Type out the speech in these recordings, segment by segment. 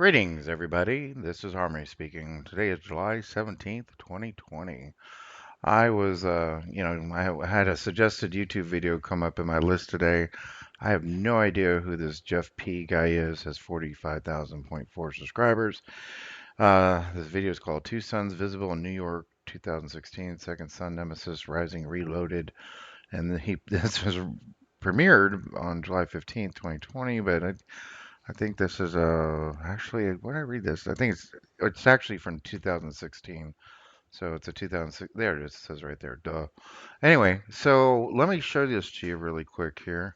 Greetings, everybody. This is Harmony speaking. Today is July 17th, 2020. I had a suggested YouTube video come up in my list today. I have no idea who this Jeff P guy is, has 45,000.4 subscribers. This video is called Two Suns Visible in New York 2016, Second Sun Nemesis Rising Reloaded. And this was premiered on July 15th, 2020, but I think this is actually when I read this, I think it's actually from 2016. So it's a 2006. There it is. It says right there. Duh. Anyway, so let me show this to you really quick here.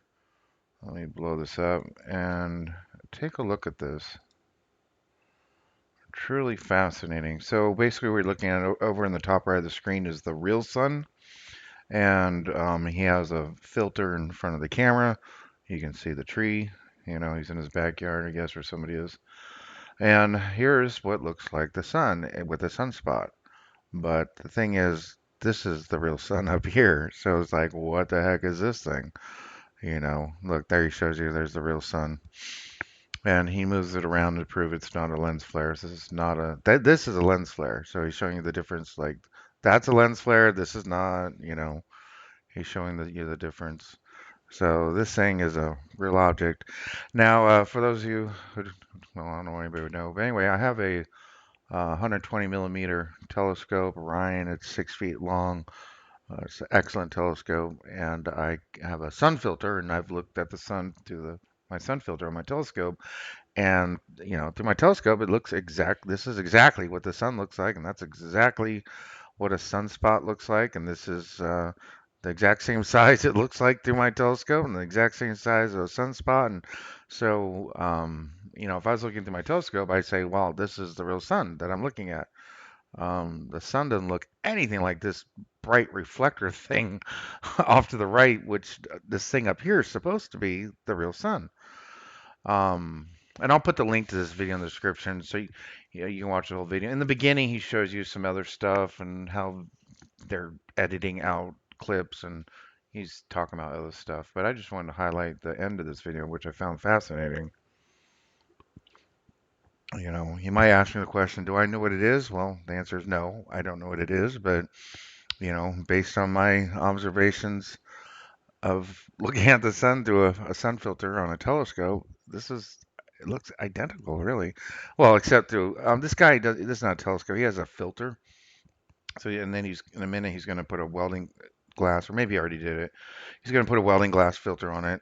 Let me blow this up and take a look at this. Truly fascinating. So basically, we're looking at over in the top right of the screen is the real sun, and he has a filter in front of the camera. You can see the tree. You know, he's in his backyard, I guess, where somebody is. And here's what looks like the sun with a sunspot. But the thing is, this is the real sun up here. So it's like, what the heck is this thing? You know, look, there he shows you there's the real sun. And he moves it around to prove it's not a lens flare. This is not this is a lens flare. So he's showing you the difference. Like, that's a lens flare. This is not, he's showing you the difference. So this thing is a real object. Now, for those of you who, well, I don't know if anybody would know, but anyway, I have a 120 millimeter telescope, Orion. It's 6 feet long. It's an excellent telescope, and I have a sun filter, and I've looked at the sun through my sun filter on my telescope, and through my telescope, it looks exact. This is exactly what the sun looks like, and that's exactly what a sunspot looks like, and this is the exact same size it looks like through my telescope, and the exact same size of a sunspot. And so, if I was looking through my telescope, I'd say, well, this is the real sun that I'm looking at. The sun doesn't look anything like this bright reflector thing off to the right, which this thing up here is supposed to be the real sun. And I'll put the link to this video in the description so you can watch the whole video. In the beginning, he shows you some other stuff and how they're editing out clips, and he's talking about other stuff. But I just wanted to highlight the end of this video, which I found fascinating. You might ask me the question, do I know what it is? Well, the answer is no, I don't know what it is, but based on my observations of looking at the sun through a sun filter on a telescope, it looks identical, really. Well, except through this guy does. This is not a telescope. He has a filter. So and then in a minute he's going to put a welding glass, or maybe he already did it. He's going to put a welding glass filter on it.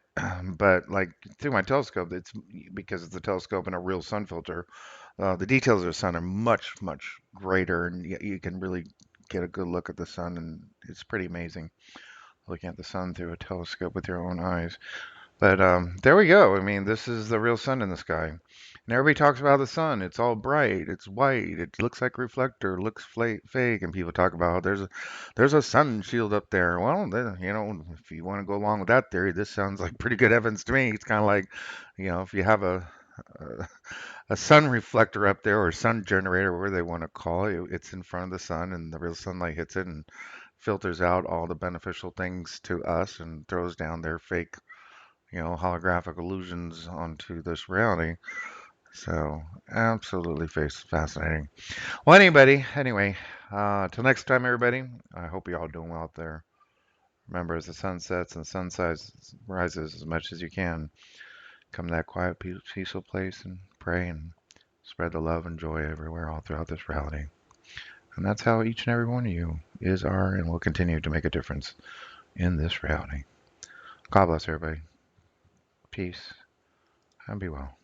But like through my telescope, it's because it's a telescope and a real sun filter. The details of the sun are much, much greater, and you can really get a good look at the sun, and it's pretty amazing looking at the sun through a telescope with your own eyes. But there we go. I mean, this is the real sun in the sky. And everybody talks about the sun. It's all bright. It's white. It looks like a reflector. It looks fake. And people talk about there's a sun shield up there. Well, then, if you want to go along with that theory, this sounds like pretty good evidence to me. It's kind of like, if you have a a sun reflector up there or a sun generator, whatever they want to call it, it's in front of the sun, and the real sunlight hits it and filters out all the beneficial things to us and throws down their fake holographic illusions onto this reality. So, absolutely fascinating. Well, anyway, till next time, everybody, I hope you all doing well out there. Remember, as the sun sets and the sun rises as much as you can, come to that quiet, peaceful place and pray and spread the love and joy everywhere, all throughout this reality. And that's how each and every one of you is, are, and will continue to make a difference in this reality. God bless everybody. Peace and be well.